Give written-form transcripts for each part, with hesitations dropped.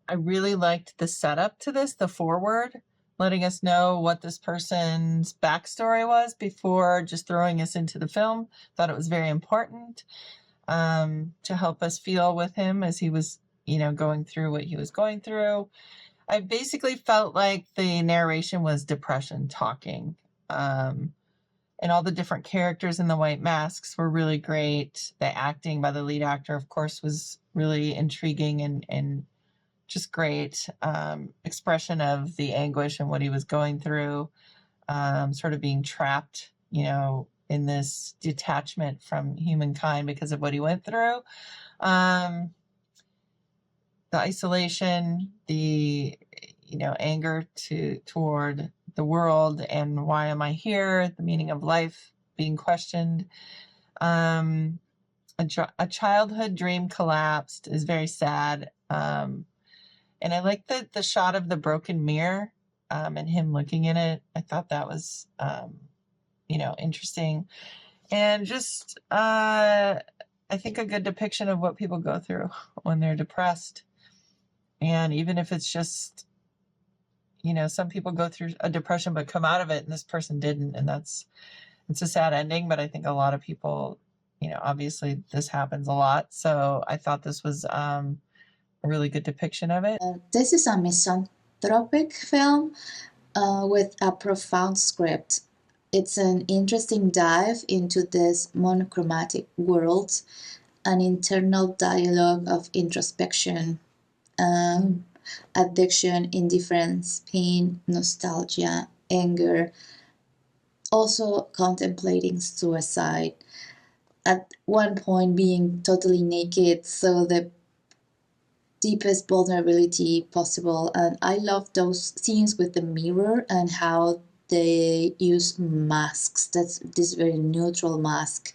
I really liked the setup to this, the forward, letting us know what this person's backstory was before just throwing us into the film. Thought it was very important to help us feel with him as he was, going through what he was going through. I basically felt like the narration was depression talking. And all the different characters in the white masks were really great. The acting by the lead actor, of course, was really intriguing and just great. Expression of the anguish and what he was going through, sort of being trapped, in this detachment from humankind because of what he went through. The isolation, the anger toward the world and why am I here, the meaning of life being questioned. A childhood dream collapsed is very sad. And I like the shot of the broken mirror and him looking in it. I thought that was interesting, and just I think a good depiction of what people go through when they're depressed. And even if it's just, some people go through a depression but come out of it, and this person didn't, and it's a sad ending. But I think a lot of people, obviously this happens a lot. So I thought this was a really good depiction of it. This is a misanthropic film with a profound script. It's an interesting dive into this monochromatic world, an internal dialogue of introspection, um, addiction, indifference, pain, nostalgia, anger, also contemplating suicide. At one point, being totally naked, so the deepest vulnerability possible. And I love those scenes with the mirror and how they use masks. That's this very neutral mask,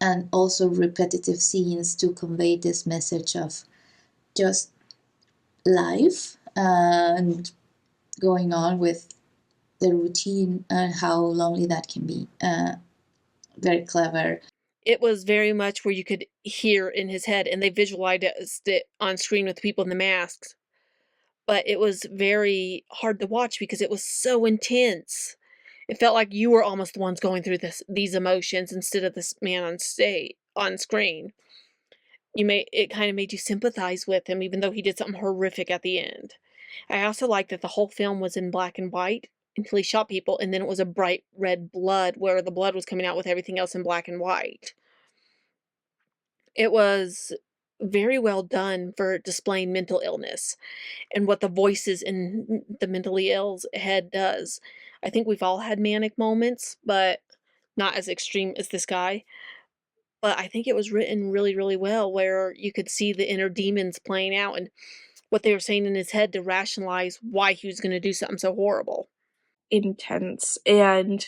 and also repetitive scenes to convey this message of just life and going on with the routine and how lonely that can be. Very clever. It was very much where you could hear in his head, and they visualized it on screen with the people in the masks. But it was very hard to watch because it was so intense. It felt like you were almost the ones going through these emotions instead of this man on screen. It kind of made you sympathize with him, even though he did something horrific at the end. I also liked that the whole film was in black and white until he shot people, and then it was a bright red blood where the blood was coming out with everything else in black and white. It was very well done for displaying mental illness and what the voices in the mentally ill's head does. I think we've all had manic moments, but not as extreme as this guy. But I think it was written really, really well where you could see the inner demons playing out and what they were saying in his head to rationalize why he was gonna do something so horrible. Intense, and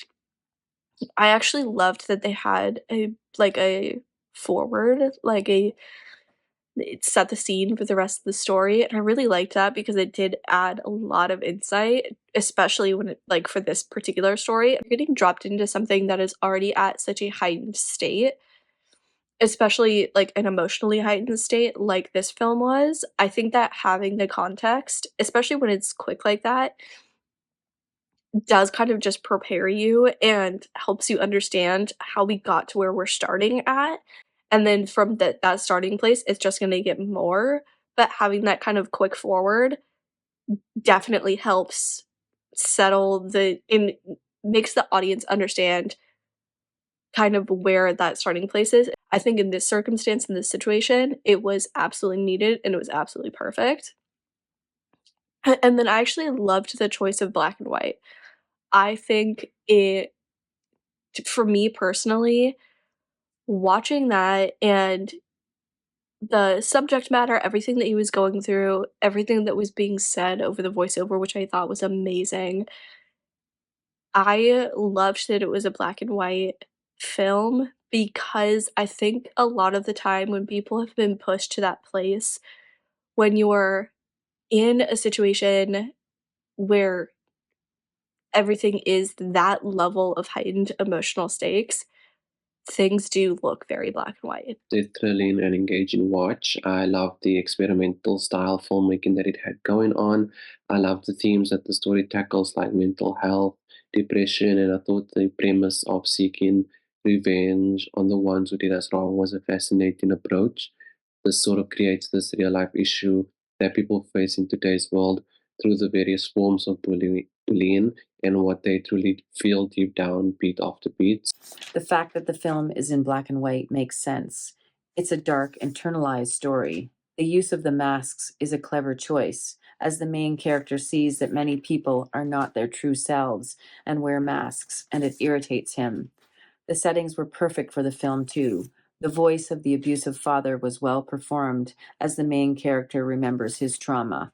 I actually loved that they had a forward, it set the scene for the rest of the story, and I really liked that because it did add a lot of insight, especially when for this particular story, you're getting dropped into something that is already at such a heightened state, especially, an emotionally heightened state like this film was. I think that having the context, especially when it's quick like that, does kind of just prepare you and helps you understand how we got to where we're starting at. And then from that starting place, it's just gonna get more. But having that kind of quick forward definitely helps settle the and makes the audience understand kind of where that starting place is. I think in this circumstance, in this situation, it was absolutely needed and it was absolutely perfect. And then I actually loved the choice of black and white. I think it for me personally, watching that and the subject matter, everything that he was going through, everything that was being said over the voiceover, which I thought was amazing. I loved that it was a black and white film because I think a lot of the time when people have been pushed to that place, when you're in a situation where everything is that level of heightened emotional stakes, things do look very black and white. A thrilling and engaging watch. I love the experimental style filmmaking that it had going on. I love the themes that the story tackles, like mental health, depression, and I thought the premise of seeking revenge on the ones who did us wrong was a fascinating approach. This sort of creates this real life issue that people face in today's world through the various forms of bullying and what they truly feel deep down, beat after beat. The fact that the film is in black and white makes sense. It's a dark, internalized story. The use of the masks is a clever choice, as the main character sees that many people are not their true selves and wear masks, and it irritates him. The settings were perfect for the film, too. The voice of the abusive father was well performed, as the main character remembers his trauma.